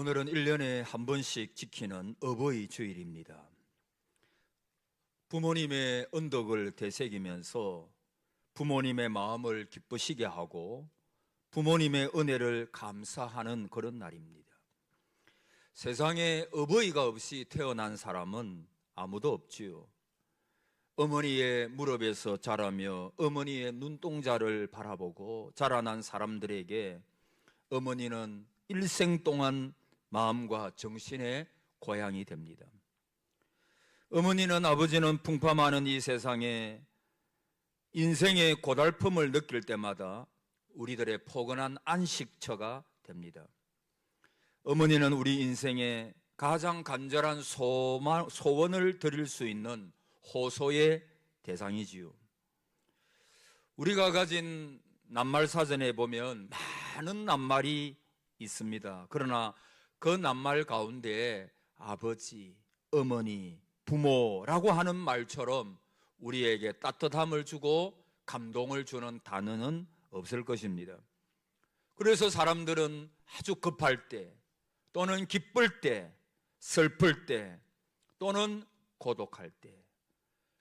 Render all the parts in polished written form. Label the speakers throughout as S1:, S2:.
S1: 오늘은 1년에 한 번씩 지키는 어버이 주일입니다. 부모님의 언덕을 되새기면서 부모님의 마음을 기쁘시게 하고 부모님의 은혜를 감사하는 그런 날입니다. 세상에 어버이가 없이 태어난 사람은 아무도 없지요. 어머니의 무릎에서 자라며 어머니의 눈동자를 바라보고 자라난 사람들에게 어머니는 일생 동안 마음과 정신의 고향이 됩니다. 어머니는 아버지는 풍파많은 이 세상에 인생의 고달픔을 느낄 때마다 우리들의 포근한 안식처가 됩니다. 어머니는 우리 인생에 가장 간절한 소원을 드릴 수 있는 호소의 대상이지요. 우리가 가진 낱말사전에 보면 많은 낱말이 있습니다. 그러나 그 낱말 가운데 아버지, 어머니, 부모라고 하는 말처럼 우리에게 따뜻함을 주고 감동을 주는 단어는 없을 것입니다. 그래서 사람들은 아주 급할 때 또는 기쁠 때, 슬플 때 또는 고독할 때,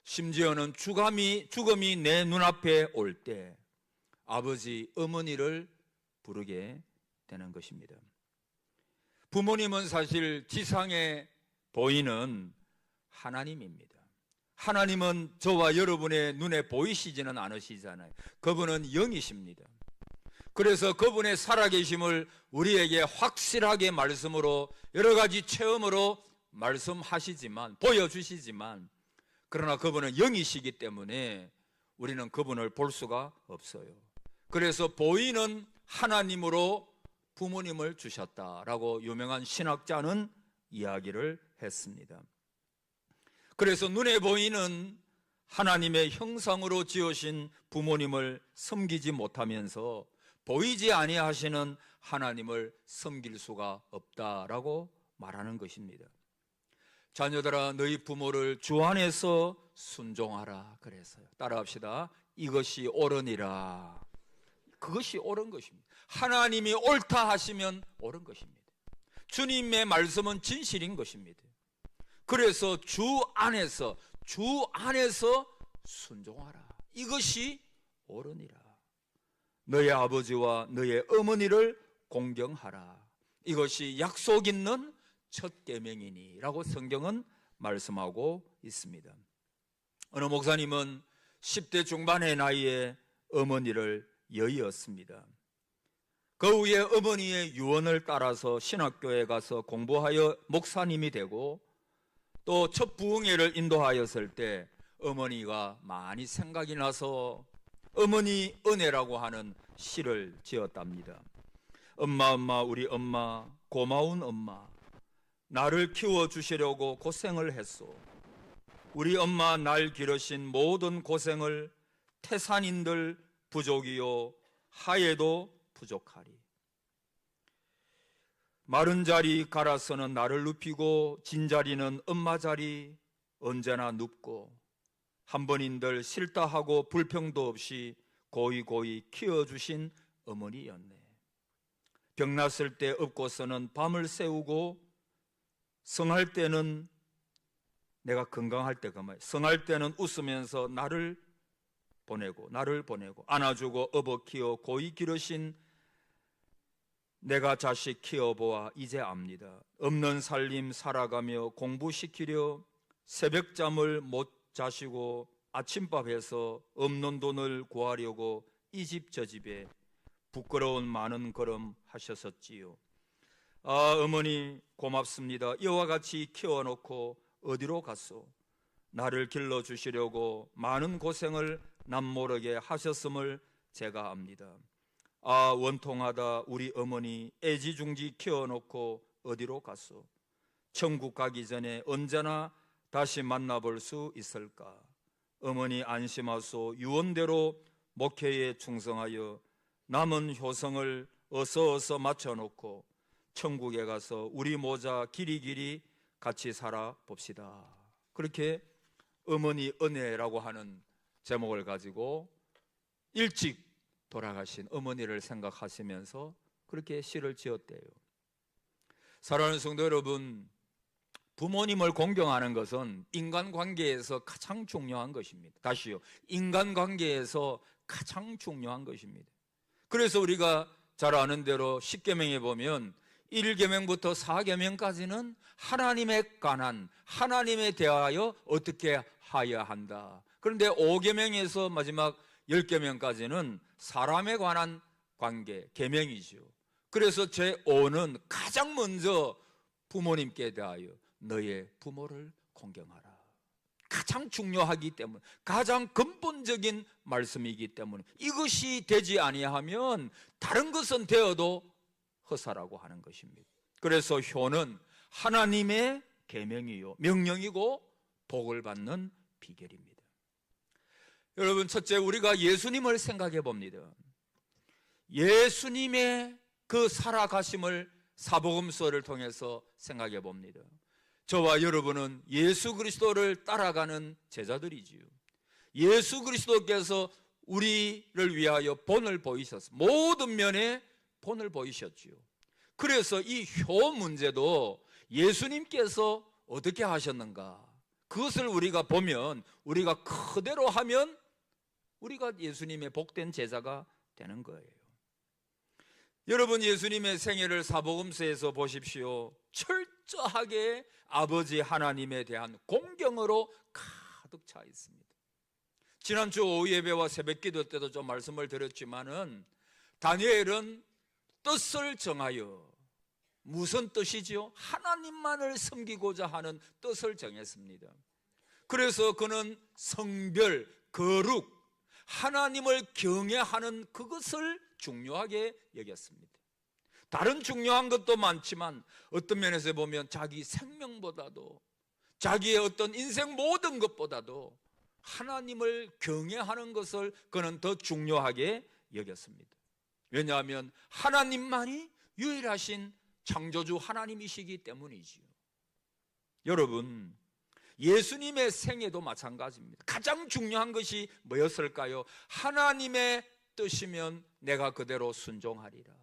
S1: 심지어는 죽음이 내 눈앞에 올 때 아버지, 어머니를 부르게 되는 것입니다. 부모님은 사실 지상에 보이는 하나님입니다. 하나님은 저와 여러분의 눈에 보이시지는 않으시잖아요. 그분은 영이십니다. 그래서 그분의 살아계심을 우리에게 확실하게 말씀으로 여러 가지 체험으로 말씀하시지만, 보여주시지만, 그러나 그분은 영이시기 때문에 우리는 그분을 볼 수가 없어요. 그래서 보이는 하나님으로 부모님을 주셨다라고 유명한 신학자는 이야기를 했습니다. 그래서 눈에 보이는 하나님의 형상으로 지으신 부모님을 섬기지 못하면서 보이지 아니하시는 하나님을 섬길 수가 없다라고 말하는 것입니다. 자녀들아, 너희 부모를 주 안에서 순종하라 그랬어요. 따라합시다. 이것이 옳으니라. 그것이 옳은 것입니다. 하나님이 옳다 하시면 옳은 것입니다. 주님의 말씀은 진실인 것입니다. 그래서 주 안에서 순종하라. 이것이 옳으니라. 너의 아버지와 너의 어머니를 공경하라. 이것이 약속 있는 첫 계명이니 라고 성경은 말씀하고 있습니다. 어느 목사님은 10대 중반의 나이에 어머니를 여의었습니다. 그 후에 어머니의 유언을 따라서 신학교에 가서 공부하여 목사님이 되고 또 첫 부흥회를 인도하였을 때 어머니가 많이 생각이 나서 어머니 은혜라고 하는 시를 지었답니다. 엄마 우리 엄마 고마운 엄마, 나를 키워주시려고 고생을 했소. 우리 엄마 날 기르신 모든 고생을 태산인들 부족이요 하에도 부족하리. 마른 자리 갈아서는 나를 눕히고 진 자리는 엄마 자리 언제나 눕고 한 번인들 싫다 하고 불평도 없이 고이 키워주신 어머니였네. 병났을 때 업고서는 밤을 새우고 성할 때는 내가 건강할 때 성할 때는 웃으면서 나를 보내고 안아주고 업어 키워 고이 기르신 내가 자식 키워보아 이제 압니다. 없는 살림 살아가며 공부시키려 새벽잠을 못 자시고 아침밥 해서 없는 돈을 구하려고 이 집 저 집에 부끄러운 많은 걸음 하셨었지요. 아, 어머니 고맙습니다. 이와 같이 키워놓고 어디로 갔소? 나를 길러주시려고 많은 고생을 남모르게 하셨음을 제가 압니다. 아, 원통하다 우리 어머니 애지중지 키워놓고 어디로 갔소? 천국 가기 전에 언제나 다시 만나볼 수 있을까? 어머니 안심하소. 유언대로 목회에 충성하여 남은 효성을 어서 맞춰놓고 천국에 가서 우리 모자 길이 같이 살아봅시다. 그렇게 어머니 은혜라고 하는 제목을 가지고 일찍 돌아가신 어머니를 생각하시면서 그렇게 시를 지었대요. 사랑하는 성도 여러분, 부모님을 공경하는 것은 인간관계에서 가장 중요한 것입니다. 다시요, 인간관계에서 가장 중요한 것입니다. 그래서 우리가 잘 아는 대로 10계명에 보면 1계명부터 4계명까지는 하나님에 관한, 하나님에 대하여 어떻게 하여야 한다. 그런데 5계명에서 마지막 10계명까지는 사람에 관한 관계, 계명이죠. 그래서 제5는 가장 먼저 부모님께 대하여 너의 부모를 공경하라. 가장 중요하기 때문에, 가장 근본적인 말씀이기 때문에 이것이 되지 아니하면 다른 것은 되어도 허사라고 하는 것입니다. 그래서 효는 하나님의 계명이요, 명령이고 복을 받는 비결입니다. 여러분, 첫째, 우리가 예수님을 생각해 봅니다. 예수님의 그 살아가심을 사복음서를 통해서 생각해 봅니다. 저와 여러분은 예수 그리스도를 따라가는 제자들이지요. 예수 그리스도께서 우리를 위하여 본을 보이셨습니다. 모든 면에 본을 보이셨지요. 그래서 이 효 문제도 예수님께서 어떻게 하셨는가, 그것을 우리가 보면, 우리가 그대로 하면 우리가 예수님의 복된 제자가 되는 거예요. 여러분, 예수님의 생애를 사복음서에서 보십시오. 철저하게 아버지 하나님에 대한 공경으로 가득 차 있습니다. 지난주 오후 예배와 새벽 기도 때도 좀 말씀을 드렸지만은, 다니엘은 뜻을 정하여, 무슨 뜻이지요? 하나님만을 섬기고자 하는 뜻을 정했습니다. 그래서 그는 성별, 거룩, 하나님을 경외하는 그것을 중요하게 여겼습니다. 다른 중요한 것도 많지만 어떤 면에서 보면 자기 생명보다도, 자기의 어떤 인생 모든 것보다도 하나님을 경외하는 것을 그는 더 중요하게 여겼습니다. 왜냐하면 하나님만이 유일하신 창조주 하나님이시기 때문이지요. 여러분, 예수님의 생애도 마찬가지입니다. 가장 중요한 것이 뭐였을까요? 하나님의 뜻이면 내가 그대로 순종하리라.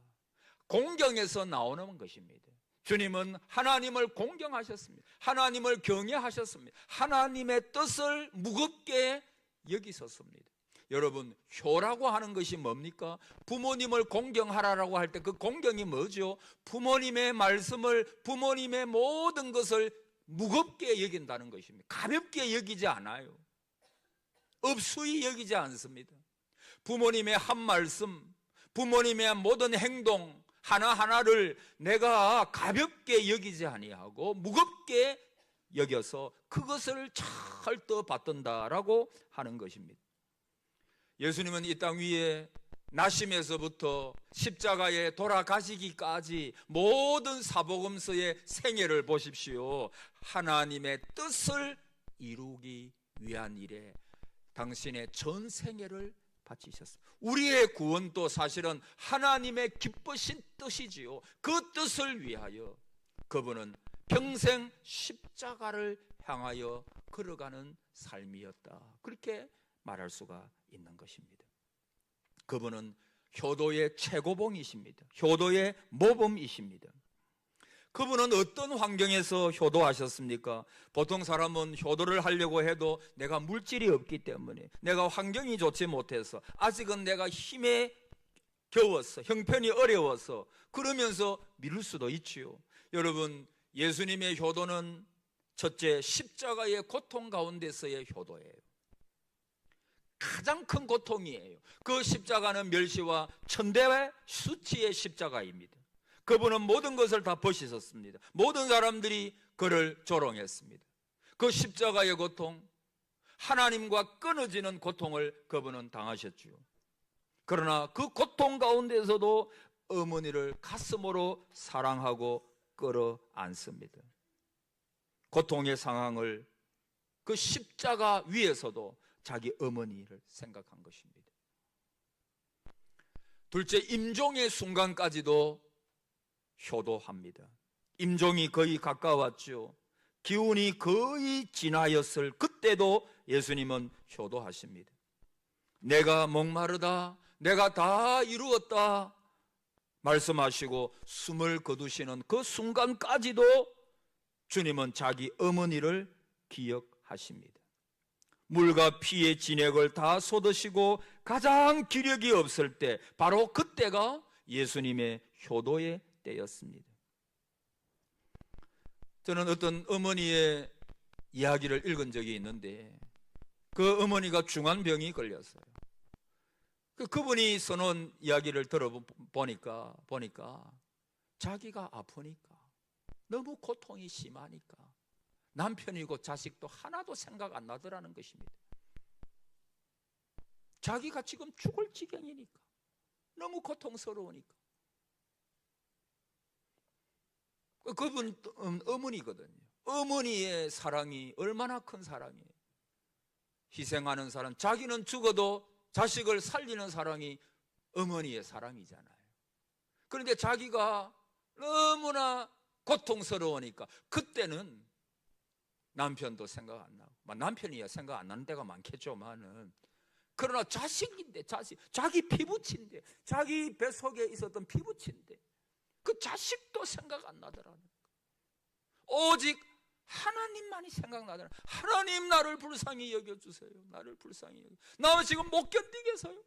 S1: 공경에서 나오는 것입니다. 주님은 하나님을 공경하셨습니다. 하나님을 경외하셨습니다. 하나님의 뜻을 무겁게 여기셨습니다. 여러분, 효라고 하는 것이 뭡니까? 부모님을 공경하라라고 할 때 그 공경이 뭐죠? 부모님의 말씀을, 부모님의 모든 것을 무겁게 여긴다는 것입니다. 가볍게 여기지 않아요. 업수히 여기지 않습니다. 부모님의 한 말씀, 부모님의 모든 행동 하나하나를 내가 가볍게 여기지 아니하고 무겁게 여겨서 그것을 잘 떠받든다라고 하는 것입니다. 예수님은 이 땅 위에 나심에서부터 십자가에 돌아가시기까지 모든 사복음서의 생애를 보십시오. 하나님의 뜻을 이루기 위한 일에 당신의 전 생애를 바치셨습니다. 우리의 구원도 사실은 하나님의 기쁘신 뜻이지요. 그 뜻을 위하여 그분은 평생 십자가를 향하여 걸어가는 삶이었다, 그렇게 말할 수가 있는 것입니다. 그분은 효도의 최고봉이십니다. 효도의 모범이십니다. 그분은 어떤 환경에서 효도하셨습니까? 보통 사람은 효도를 하려고 해도 내가 물질이 없기 때문에, 내가 환경이 좋지 못해서, 아직은 내가 힘에 겨워서, 형편이 어려워서 그러면서 미룰 수도 있지요. 여러분, 예수님의 효도는 첫째, 십자가의 고통 가운데서의 효도예요. 가장 큰 고통이에요. 그 십자가는 멸시와 천대의 수치의 십자가입니다. 그분은 모든 것을 다 버리셨습니다. 모든 사람들이 그를 조롱했습니다. 그 십자가의 고통, 하나님과 끊어지는 고통을 그분은 당하셨죠. 그러나 그 고통 가운데서도 어머니를 가슴으로 사랑하고 끌어안습니다. 고통의 상황을 그 십자가 위에서도 자기 어머니를 생각한 것입니다. 둘째, 임종의 순간까지도 효도합니다. 임종이 거의 가까웠죠. 기운이 거의 지나였을 그때도 예수님은 효도하십니다. 내가 목마르다, 내가 다 이루었다, 말씀하시고 숨을 거두시는 그 순간까지도 주님은 자기 어머니를 기억하십니다. 물과 피의 진액을 다 쏟으시고 가장 기력이 없을 때, 바로 그때가 예수님의 효도의 때였습니다. 저는 어떤 어머니의 이야기를 읽은 적이 있는데, 그 어머니가 중환병이 걸렸어요. 그분이 써놓은 이야기를 들어보니까 자기가 아프니까, 너무 고통이 심하니까 남편이고 자식도 하나도 생각 안 나더라는 것입니다. 자기가 지금 죽을 지경이니까, 너무 고통스러우니까. 그분 어머니거든요. 어머니의 사랑이 얼마나 큰 사랑이에요. 희생하는 사랑, 자기는 죽어도 자식을 살리는 사랑이 어머니의 사랑이잖아요. 그런데 자기가 너무나 고통스러우니까 그때는 남편도 생각 안 나고, 남편이야 생각 안 나는 데가 많겠지만은, 그러나 자식인데, 자기 피부친데, 자기 뱃속에 있었던 피부친데 그 자식도 생각 안 나더라는 거예요. 오직 하나님만이 생각나더라. 하나님, 나를 불쌍히 여겨주세요. 나를 불쌍히 여겨. 나 지금 못 견디겠어요.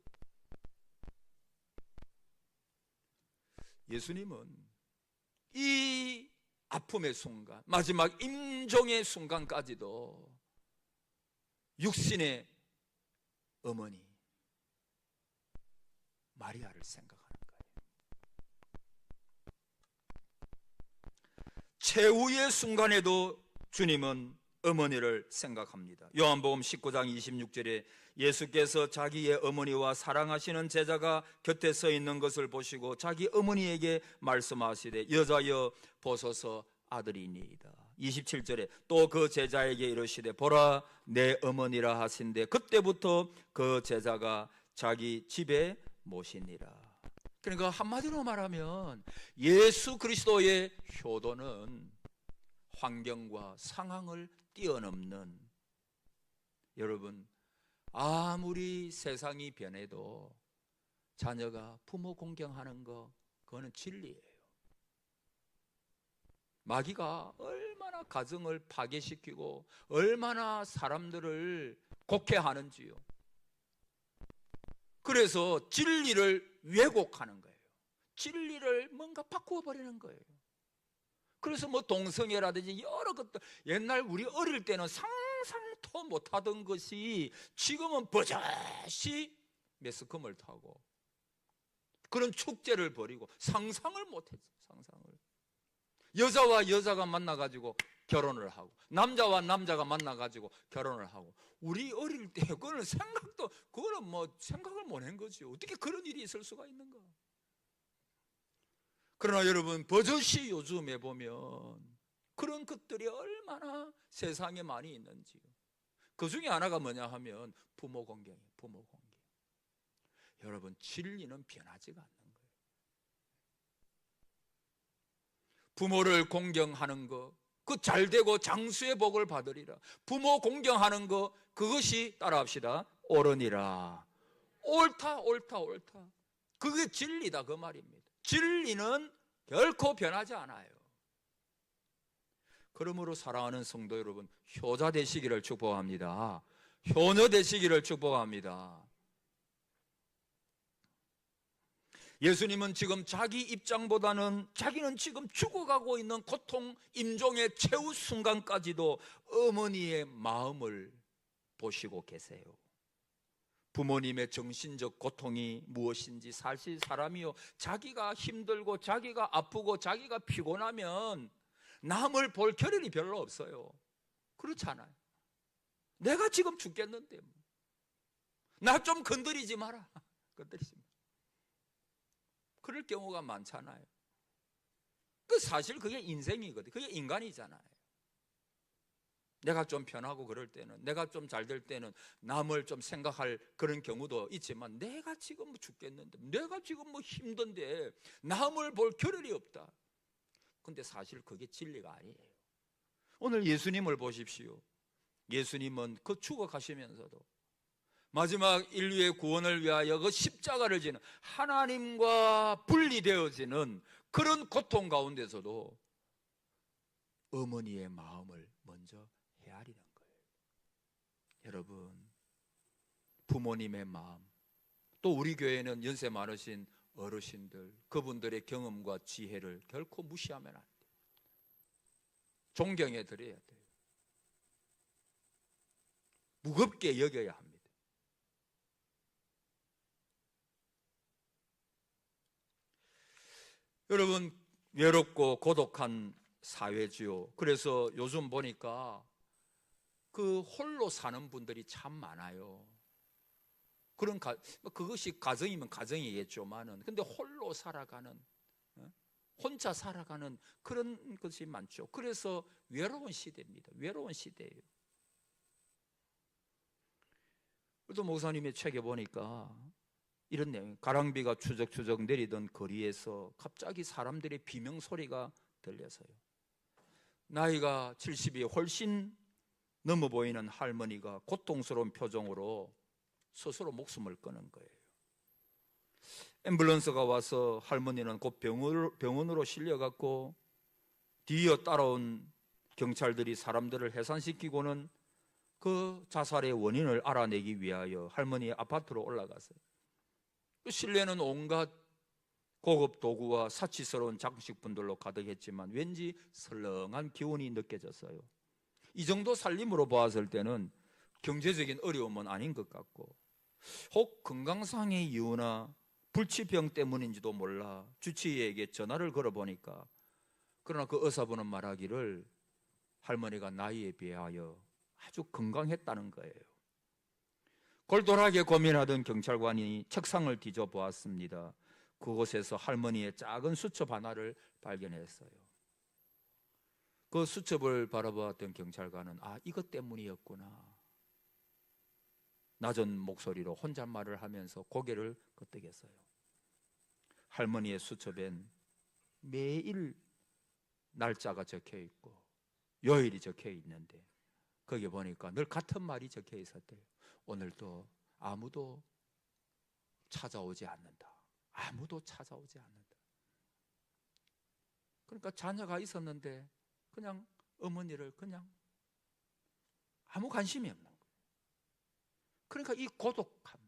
S1: 예수님은 이 아픔의 순간, 마지막 임종의 순간까지도 육신의 어머니 마리아를 생각하는 거예요. 최후의 순간에도 주님은 어머니를 생각합니다. 요한복음 19장 26절에 예수께서 자기의 어머니와 사랑하시는 제자가 곁에 서 있는 것을 보시고 자기 어머니에게 말씀하시되 여자여 보소서 아들이니이다. 27절에 또 그 제자에게 이르시되 보라 내 어머니라 하신대 그때부터 그 제자가 자기 집에 모시니라. 그러니까 한마디로 말하면 예수 그리스도의 효도는 환경과 상황을 뛰어넘는, 여러분, 아무리 세상이 변해도 자녀가 부모 공경하는 거, 그거는 진리예요. 마귀가 얼마나 가정을 파괴시키고 얼마나 사람들을 곡해하는지요. 그래서 진리를 왜곡하는 거예요. 진리를 뭔가 바꾸어 버리는 거예요. 그래서 뭐 동성애라든지 여러 것들, 옛날 우리 어릴 때는 상상도 못하던 것이 지금은 버젓이 매스컴을 타고 그런 축제를 벌이고, 상상을 못했죠. 상상을. 여자와 여자가 만나가지고 결혼을 하고, 남자와 남자가 만나가지고 결혼을 하고, 우리 어릴 때 그거는 그거는 뭐 생각을 못한 거죠. 어떻게 그런 일이 있을 수가 있는가. 그러나 여러분, 버젓이 요즘에 보면 그런 것들이 얼마나 세상에 많이 있는지요. 그 중에 하나가 뭐냐 하면 부모 공경이에요. 부모 공경. 여러분, 진리는 변하지가 않는 거예요. 부모를 공경하는 거, 그 잘되고 장수의 복을 받으리라. 부모 공경하는 거, 그것이 따라합시다, 옳으니라. 옳다, 옳다, 옳다. 그게 진리다, 그 말입니다. 진리는 결코 변하지 않아요. 그러므로 사랑하는 성도 여러분, 효자 되시기를 축복합니다. 효녀 되시기를 축복합니다. 예수님은 지금 자기 입장보다는 자기는 지금 죽어가고 있는 고통, 임종의 최후 순간까지도 어머니의 마음을 보시고 계세요. 부모님의 정신적 고통이 무엇인지, 사실 사람이요, 자기가 힘들고 자기가 아프고 자기가 피곤하면 남을 볼 겨를이 별로 없어요. 그렇잖아요. 내가 지금 죽겠는데 나 좀 건드리지 마라. 건드리지 마라. 그럴 경우가 많잖아요. 사실 그게 인생이거든요. 그게 인간이잖아요. 내가 좀 편하고 그럴 때는, 내가 좀 잘 될 때는 남을 좀 생각할 그런 경우도 있지만, 내가 지금 죽겠는데, 내가 지금 힘든데 남을 볼 겨를이 없다. 근데 사실 그게 진리가 아니에요. 오늘 예수님을 보십시오. 예수님은 그 죽어가시면서도 마지막 인류의 구원을 위하여 그 십자가를 지는 하나님과 분리되어지는 그런 고통 가운데서도 어머니의 마음을 먼저 헤아리는 거예요. 여러분, 부모님의 마음, 또 우리 교회는 연세 많으신 어르신들, 그분들의 경험과 지혜를 결코 무시하면 안 돼요. 존경해 드려야 돼요. 무겁게 여겨야 합니다. 여러분, 외롭고 고독한 사회지요. 그래서 요즘 보니까 그 홀로 사는 분들이 참 많아요. 그것이 가정이면 가정이겠지만은, 근데 홀로 살아가는, 혼자 살아가는 그런 것이 많죠. 그래서 외로운 시대입니다. 외로운 시대예요. 또 목사님의 책에 보니까 이런 내용, 가랑비가 추적추적 내리던 거리에서 갑자기 사람들의 비명 소리가 들려서요. 나이가 70이 훨씬 넘어 보이는 할머니가 고통스러운 표정으로 스스로 목숨을 끊은 거예요. 앰뷸런스가 와서 할머니는 곧 병원으로 실려갔고, 뒤이어 따라온 경찰들이 사람들을 해산시키고는 그 자살의 원인을 알아내기 위하여 할머니의 아파트로 올라갔어요. 그 실내는 온갖 고급 도구와 사치스러운 장식품들로 가득했지만 왠지 설렁한 기운이 느껴졌어요. 이 정도 살림으로 보았을 때는 경제적인 어려움은 아닌 것 같고, 혹 건강상의 이유나 불치병 때문인지도 몰라 주치의에게 전화를 걸어보니까, 그러나 그 의사분은 말하기를 할머니가 나이에 비하여 아주 건강했다는 거예요. 골똘하게 고민하던 경찰관이 책상을 뒤져보았습니다. 그곳에서 할머니의 작은 수첩 하나를 발견했어요. 그 수첩을 바라보았던 경찰관은 이것 때문이었구나. 낮은 목소리로 혼잣말을 하면서 고개를 끄덕였어요. 할머니의 수첩엔 매일 날짜가 적혀 있고 요일이 적혀 있는데, 거기 보니까 늘 같은 말이 적혀 있었대요. 오늘도 아무도 찾아오지 않는다. 아무도 찾아오지 않는다. 그러니까 자녀가 있었는데 그냥 어머니를 그냥 아무 관심이 없는 거예요. 그러니까 이 고독함,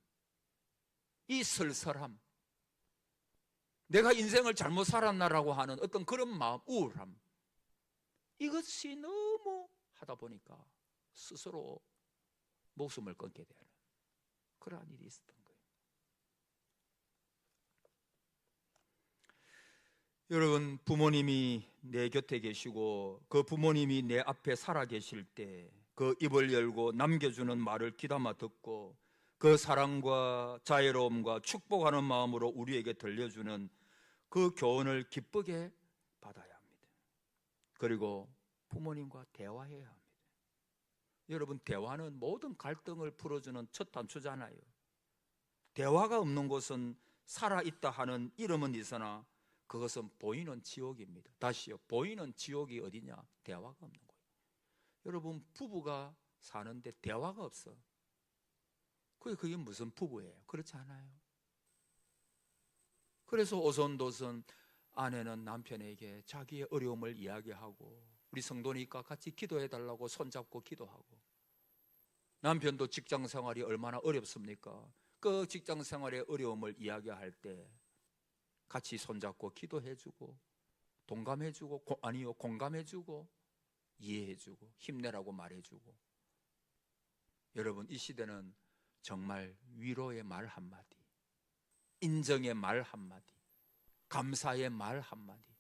S1: 이 쓸쓸함, 내가 인생을 잘못 살았나라고 하는 어떤 그런 마음, 우울함, 이것이 너무 하다 보니까 스스로 목숨을 끊게 되는 그러한 일이 있었던 거예요. 여러분, 부모님이 내 곁에 계시고 그 부모님이 내 앞에 살아 계실 때 그 입을 열고 남겨주는 말을 귀담아 듣고 그 사랑과 자애로움과 축복하는 마음으로 우리에게 들려주는 그 교훈을 기쁘게 받아야 합니다. 그리고 부모님과 대화해야 합니다. 여러분, 대화는 모든 갈등을 풀어주는 첫 단추잖아요. 대화가 없는 곳은 살아있다 하는 이름은 있으나 그것은 보이는 지옥입니다. 다시요, 보이는 지옥이 어디냐? 대화가 없는 거예요. 여러분, 부부가 사는데 대화가 없어. 그게 무슨 부부예요? 그렇지 않아요? 그래서 오손도손 아내는 남편에게 자기의 어려움을 이야기하고, 우리 성도니까 같이 기도해달라고 손잡고 기도하고, 남편도 직장 생활이 얼마나 어렵습니까? 그 직장 생활의 어려움을 이야기할 때 같이 손잡고 기도해주고, 동감해주고, 공감해주고, 이해해주고, 힘내라고 말해주고. 여러분, 이 시대는 정말 위로의 말 한마디, 인정의 말 한마디, 감사의 말 한마디,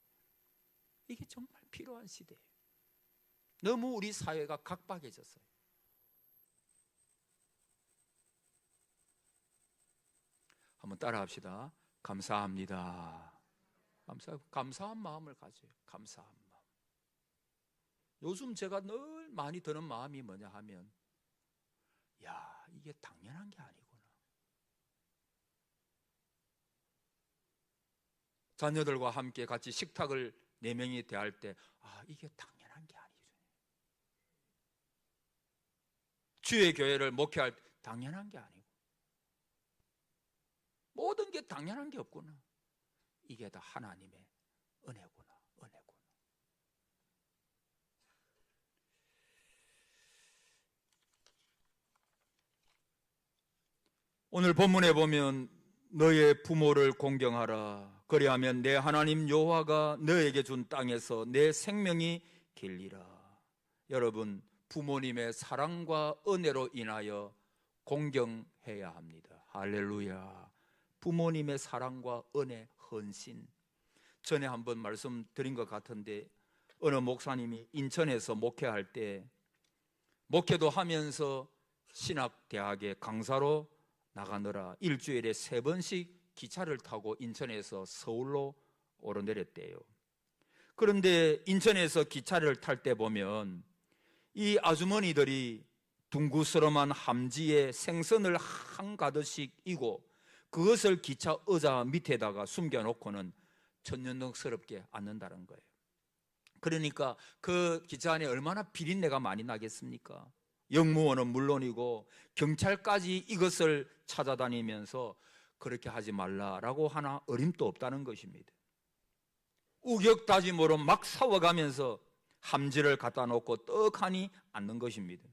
S1: 이게 정말 필요한 시대예요. 너무 우리 사회가 각박해졌어요. 한번 따라합시다. 감사합니다. 감사한 마음을 가져요. 감사한 마음. 요즘 제가 늘 많이 드는 마음이 뭐냐 하면, 야, 이게 당연한 게 아니구나. 자녀들과 함께 같이 식탁을 4명이 대할 때, 이게 당연한 게 아니죠. 주의 교회를 목회할 때 당연한 게 아니고, 모든 게 당연한 게 없구나. 이게 다 하나님의 은혜구나. 은혜구나. 오늘 본문에 보면 너의 부모를 공경하라. 그리하면 내 하나님 여호와가 너에게 준 땅에서 내 생명이 길리라. 여러분, 부모님의 사랑과 은혜로 인하여 공경해야 합니다. 할렐루야. 부모님의 사랑과 은혜, 헌신. 전에 한번 말씀드린 것 같은데 어느 목사님이 인천에서 목회할 때 목회도 하면서 신학대학에 강사로 나가느라 일주일에 3번씩 기차를 타고 인천에서 서울로 오르내렸대요. 그런데 인천에서 기차를 탈 때 보면 이 아주머니들이 둥구스름한 함지에 생선을 한가득씩 이고 그것을 기차 의자 밑에다가 숨겨놓고는 천연덕스럽게 앉는다는 거예요. 그러니까 그 기차 안에 얼마나 비린내가 많이 나겠습니까? 영무원은 물론이고 경찰까지 이것을 찾아다니면서 그렇게 하지 말라라고 하나 어림도 없다는 것입니다. 우격다짐으로 막 싸워가면서 함지를 갖다 놓고 떡하니 앉는 것입니다.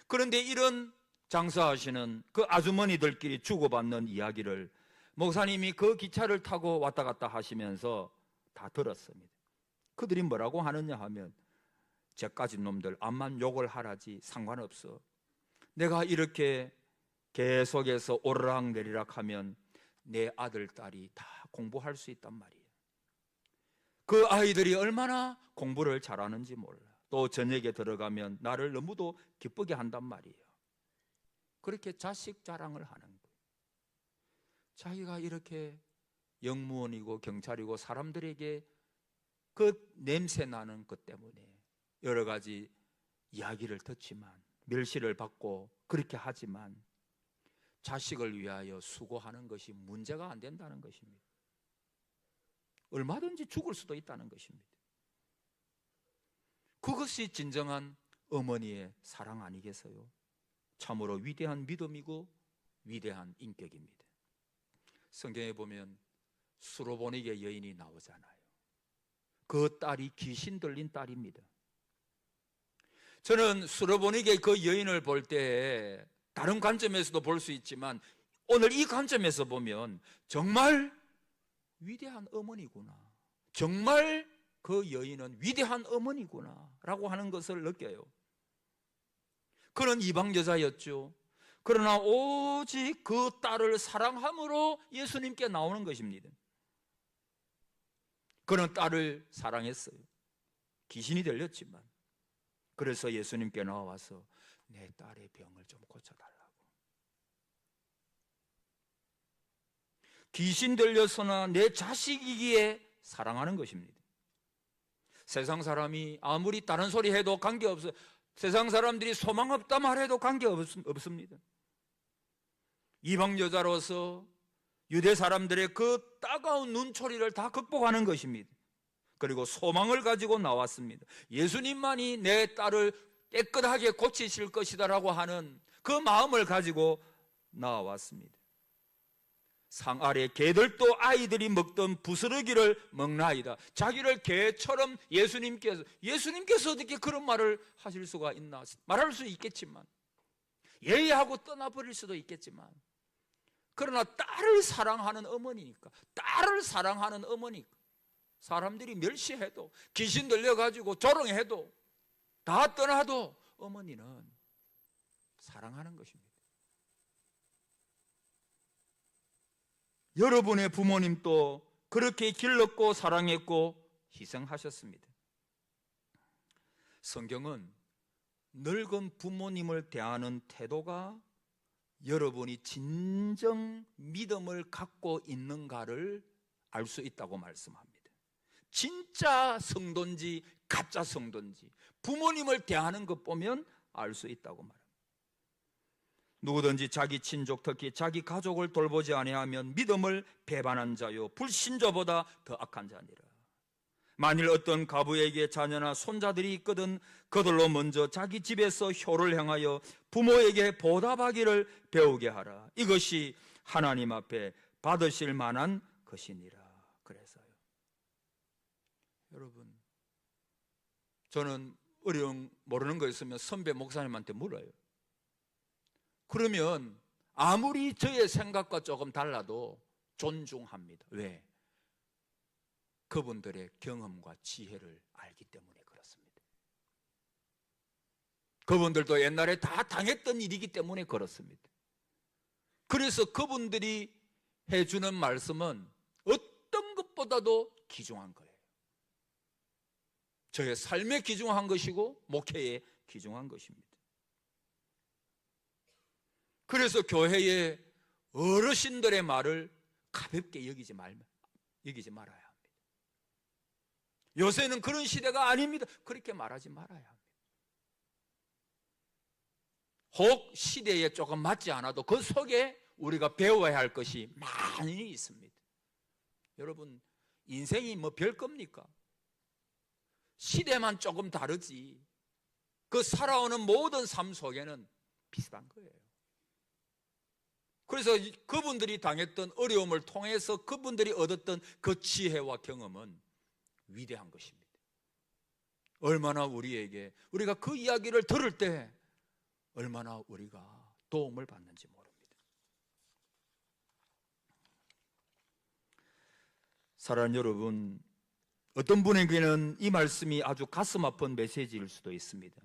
S1: 그런데 이런 장사하시는 그 아주머니들끼리 주고받는 이야기를 목사님이 그 기차를 타고 왔다 갔다 하시면서 다 들었습니다. 그들이 뭐라고 하느냐 하면 쟤까지 놈들 암만 욕을 하라지 상관없어. 내가 이렇게 계속해서 오르락내리락 하면 내 아들, 딸이 다 공부할 수 있단 말이에요. 그 아이들이 얼마나 공부를 잘하는지 몰라. 또 저녁에 들어가면 나를 너무도 기쁘게 한단 말이에요. 그렇게 자식 자랑을 하는 거예요. 자기가 이렇게 영무원이고 경찰이고 사람들에게 그 냄새 나는 것 때문에 여러 가지 이야기를 듣지만 멸시를 받고 그렇게 하지만 자식을 위하여 수고하는 것이 문제가 안 된다는 것입니다. 얼마든지 죽을 수도 있다는 것입니다. 그것이 진정한 어머니의 사랑 아니겠어요? 참으로 위대한 믿음이고 위대한 인격입니다. 성경에 보면 수로보니게 여인이 나오잖아요. 그 딸이 귀신 들린 딸입니다. 저는 수로보니게 그 여인을 볼 때 다른 관점에서도 볼 수 있지만 오늘 이 관점에서 보면 정말 위대한 어머니구나, 정말 그 여인은 위대한 어머니구나 라고 하는 것을 느껴요. 그는 이방 여자였죠. 그러나 오직 그 딸을 사랑함으로 예수님께 나오는 것입니다. 그는 딸을 사랑했어요. 귀신이 들렸지만 그래서 예수님께 나와서 내 딸의 병을 좀 고쳐달라고. 귀신 들려서나 내 자식이기에 사랑하는 것입니다. 세상 사람이 아무리 다른 소리 해도 관계없어요. 세상 사람들이 소망 없다 말해도 관계없습니다. 이방 여자로서 유대 사람들의 그 따가운 눈초리를 다 극복하는 것입니다. 그리고 소망을 가지고 나왔습니다. 예수님만이 내 딸을 깨끗하게 고치실 것이다라고 하는 그 마음을 가지고 나왔습니다. 상 아래 개들도 아이들이 먹던 부스러기를 먹나이다. 자기를 개처럼 예수님께서 어떻게 그런 말을 하실 수가 있나? 말할 수 있겠지만, 예의하고 떠나버릴 수도 있겠지만, 그러나 딸을 사랑하는 어머니니까, 딸을 사랑하는 어머니니까 사람들이 멸시해도 귀신 들려가지고 조롱해도 다 떠나도 어머니는 사랑하는 것입니다. 여러분의 부모님도 그렇게 길렀고 사랑했고 희생하셨습니다. 성경은 늙은 부모님을 대하는 태도가 여러분이 진정 믿음을 갖고 있는가를 알 수 있다고 말씀합니다. 진짜 성도인지 가짜 성도인지 부모님을 대하는 것 보면 알 수 있다고 말합니다. 누구든지 자기 친족 특히 자기 가족을 돌보지 아니하면 믿음을 배반한 자요 불신자보다 더 악한 자니라. 만일 어떤 가부에게 자녀나 손자들이 있거든 그들로 먼저 자기 집에서 효를 행하여 부모에게 보답하기를 배우게 하라. 이것이 하나님 앞에 받으실 만한 것이니라. 그래서요. 여러분, 저는 어려운 모르는 거 있으면 선배 목사님한테 물어요. 그러면 아무리 저의 생각과 조금 달라도 존중합니다. 왜? 그분들의 경험과 지혜를 알기 때문에 그렇습니다. 그분들도 옛날에 다 당했던 일이기 때문에 그렇습니다. 그래서 그분들이 해주는 말씀은 어떤 것보다도 귀중한 거예요. 저의 삶에 귀중한 것이고 목회에 귀중한 것입니다. 그래서 교회의 어르신들의 말을 가볍게 여기지 말아야 합니다. 요새는 그런 시대가 아닙니다. 그렇게 말하지 말아야 합니다. 혹 시대에 조금 맞지 않아도 그 속에 우리가 배워야 할 것이 많이 있습니다. 여러분, 인생이 뭐 별 겁니까? 시대만 조금 다르지 그 살아오는 모든 삶 속에는 비슷한 거예요. 그래서 그분들이 당했던 어려움을 통해서 그분들이 얻었던 그 지혜와 경험은 위대한 것입니다. 얼마나 우리가 그 이야기를 들을 때 얼마나 우리가 도움을 받는지 모릅니다. 사랑하는 여러분, 어떤 분에게는 이 말씀이 아주 가슴 아픈 메시지일 수도 있습니다.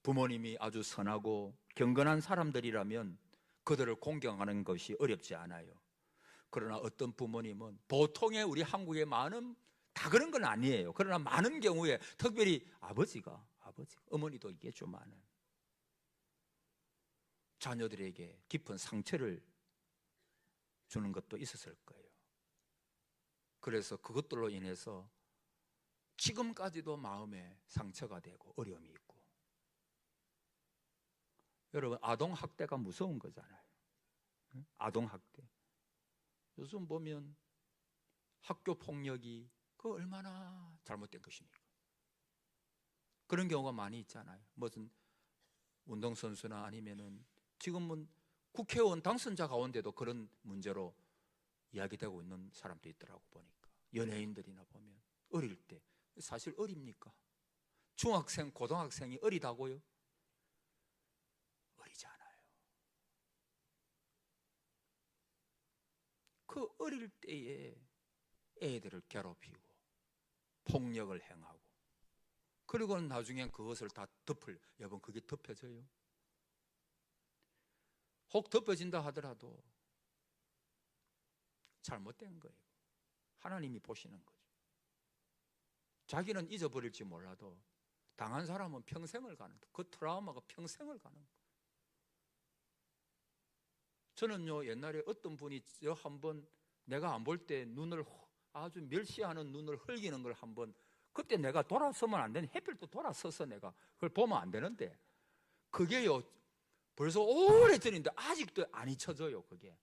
S1: 부모님이 아주 선하고 경건한 사람들이라면 그들을 공경하는 것이 어렵지 않아요. 그러나 어떤 부모님은 보통의 우리 한국의 많은 다 그런 건 아니에요. 그러나 많은 경우에 특별히 아버지, 어머니도 있겠지만은 자녀들에게 깊은 상처를 주는 것도 있었을 거예요. 그래서 그것들로 인해서 지금까지도 마음에 상처가 되고 어려움이 있고. 여러분, 아동학대가 무서운 거잖아요. 아동학대. 요즘 보면 학교폭력이 그 얼마나 잘못된 것입니까? 그런 경우가 많이 있잖아요. 무슨 운동선수나 아니면은 지금은 국회의원 당선자 가운데도 그런 문제로 이야기되고 있는 사람도 있더라고 보니까. 연예인들이나 보면 어릴 때 사실 어립니까? 중학생, 고등학생이 어리다고요? 어리지 않아요. 그 어릴 때에 애들을 괴롭히고 폭력을 행하고 그리고 나중에 그것을 다 여러분 그게 덮여져요? 혹 덮여진다 하더라도 잘못된 거예요. 하나님이 보시는 거죠. 자기는 잊어버릴지 몰라도 당한 사람은 평생을 가는 거예요. 그 트라우마가 평생을 가는 거예요. 저는요, 옛날에 어떤 분이 저 한번 내가 안 볼 때 눈을 아주 멸시하는 눈을 흘기는 걸 한번, 그때 내가 돌아서면 안 되는, 해필 또 돌아서서 내가 그걸 보면 안 되는데 그게요 벌써 오래전인데 아직도 안 잊혀져요. 그게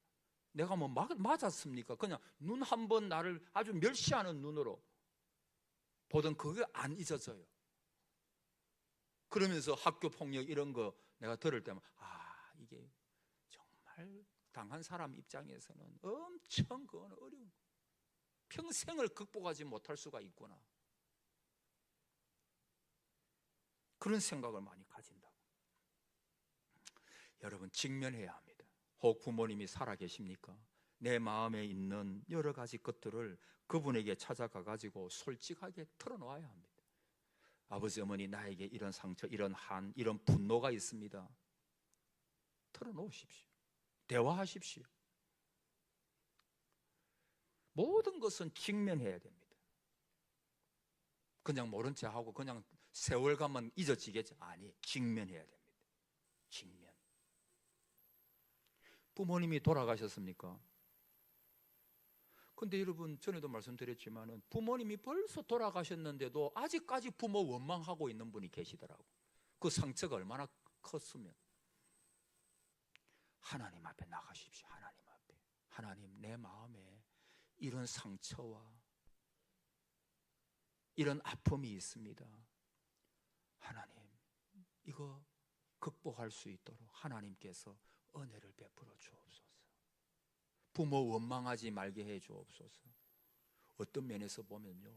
S1: 내가 뭐 맞았습니까? 그냥 눈 한 번 나를 아주 멸시하는 눈으로 보던 그게 안 잊어져요. 그러면서 학교 폭력 이런 거 내가 들을 때만 이게 정말 당한 사람 입장에서는 엄청 그건 어려운, 평생을 극복하지 못할 수가 있구나, 그런 생각을 많이 가진다고. 여러분, 직면해야 합니다. 혹 부모님이 살아 계십니까? 내 마음에 있는 여러 가지 것들을 그분에게 찾아가 가지고 솔직하게 털어놓아야 합니다. 아버지, 어머니, 나에게 이런 상처, 이런 이런 분노가 있습니다. 털어놓으십시오. 대화하십시오. 모든 것은 직면해야 됩니다. 그냥 모른 체 하고 그냥 세월 가면 잊어지겠지? 아니, 직면해야 됩니다. 직면. 부모님이 돌아가셨습니까? 근데 여러분, 전에도 말씀드렸지만 부모님이 벌써 돌아가셨는데도 아직까지 부모 원망하고 있는 분이 계시더라고. 그 상처가 얼마나 컸으면. 하나님 앞에 나가십시오. 하나님 앞에. 하나님, 내 마음에 이런 상처와 이런 아픔이 있습니다. 하나님, 이거 극복할 수 있도록 하나님께서 은혜를 베풀어 주옵소서. 부모 원망하지 말게 해 주옵소서. 어떤 면에서 보면요,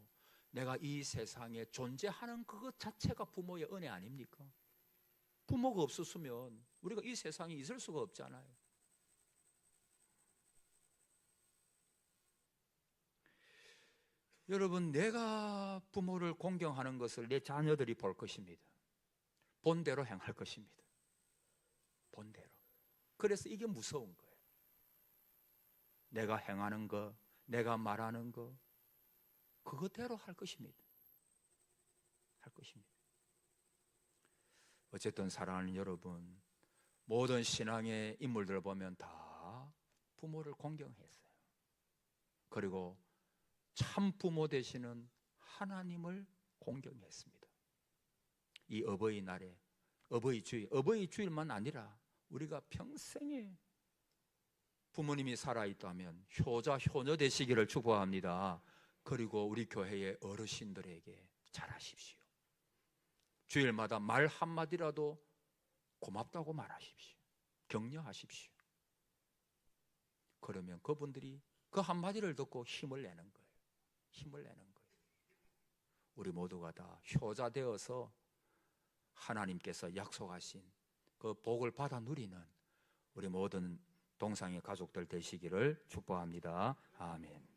S1: 내가 이 세상에 존재하는 그것 자체가 부모의 은혜 아닙니까? 부모가 없었으면 우리가 이 세상에 있을 수가 없잖아요. 여러분, 내가 부모를 공경하는 것을 내 자녀들이 볼 것입니다. 본대로 행할 것입니다. 본대로. 그래서 이게 무서운 거예요. 내가 행하는 거, 내가 말하는 거, 그것대로 할 것입니다. 할 것입니다. 어쨌든 사랑하는 여러분, 모든 신앙의 인물들을 보면 다 부모를 공경했어요. 그리고 참 부모 되시는 하나님을 공경했습니다. 이 어버이날에 어버이 주일만 아니라 우리가 평생에 부모님이 살아있다면 효자 효녀 되시기를 축복합니다. 그리고 우리 교회의 어르신들에게 잘하십시오. 주일마다 말 한마디라도 고맙다고 말하십시오. 격려하십시오. 그러면 그분들이 그 한마디를 듣고 힘을 내는 거예요. 힘을 내는 거예요. 우리 모두가 다 효자 되어서 하나님께서 약속하신 그 복을 받아 누리는 우리 모든 동상의 가족들 되시기를 축복합니다. 아멘.